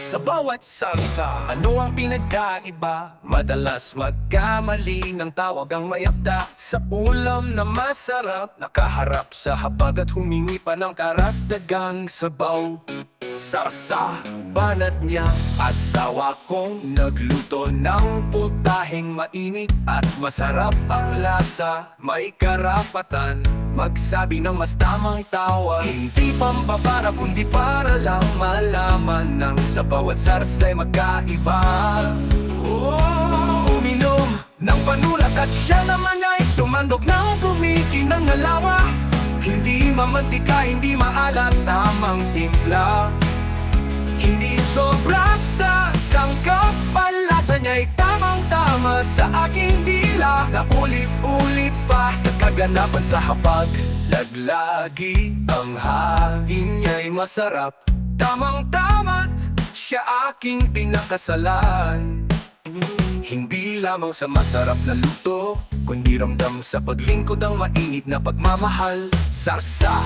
Sa bawat salsa, ano ang pinagkaiba? Madalas magkamali ng tawag ang mayakda. Sa ulam na masarap, nakaharap sa hapag at humingi pa ng karagdagang sabaw. Sarsa, banat niya, asawa kong nagluto ng putaheng mainit at masarap ang lasa. May karapatan magsabi ng mas tamang tawag. Hindi pambabara kundi para lang malaman ng sa bawat sarsa'y magkaiba. Uminom ng panulat at siya naman ay sumandog ng kumikinang alawa. Hindi mamantika, hindi maalat, tamang timpla. Hindi sobra sa sangkap, palasa niya'y tamang-tama sa aking dila. Na ulit-ulit pa, nakaganapan sa hapag. Laglagi, ang hain niya'y masarap. Tamang-tama't siya aking pinakasalan. Hindi lamang sa masarap na luto, kundi ramdam sa paglingkod ang mainit na pagmamahal. Sarsa,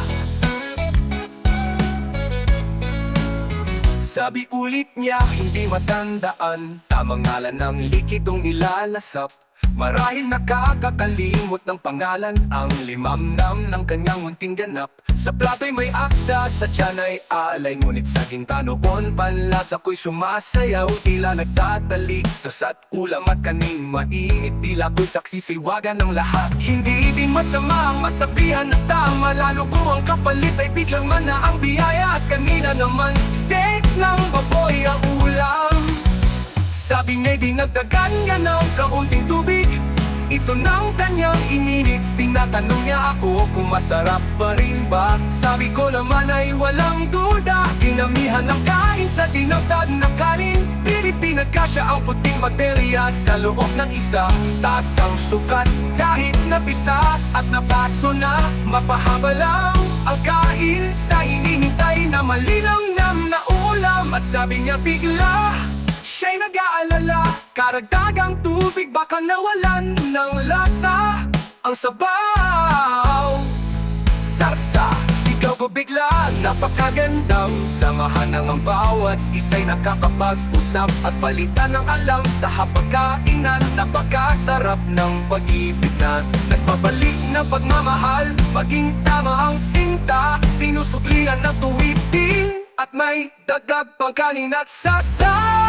sabi ulit niya, hindi matandaan. Tamang ngalan ng likidong nilalasap. Marahil nakakakalimot ng pangalan ang limamnam ng kanyang munting ganap. Sa plato'y may akda, sa tiyan ay alay. Ngunit sa gintanoon, panlasa ko'y sumasayaw. Tila nagtatalik sa sat ulam at kaning mainit. Tila ko'y saksisiwagan ng lahat. Hindi din masama ang masabihan na tama, lalo kung ang kapalit ay biglang mana ang biyaya. At kanina naman, steak ng baboy ang ulam. Sabi niya'y dinagdagan niya ng kaunting tubig. Ito ng kanyang ininit. Tinatanong niya ako kung masarap pa rin ba. Sabi ko naman ay walang duda. Dinamihan ng kain sa dinagdag na kanin. Pinagkasya ang puting materya sa loob ng isa. Tasang sukat kahit napisa at napaso na. Mapahaba lang ang kain sa hinihintay na malinamnam na ulam. At sabi niya bigla, siya'y nag-aalala, karagdagang tubig baka nawalan ng lasa ang sabaw. Sarsa, sigaw ko bigla, napakagandang samahan ng ang bawat isa'y nakakapag-usap at palitan ng alam sa hapagkainan. Napakasarap ng pag-ibig na nagbabalik na pagmamahal. Maging tama ang sinta, sinusuklian na tuwitin at may dagdag pang kanin at sasa.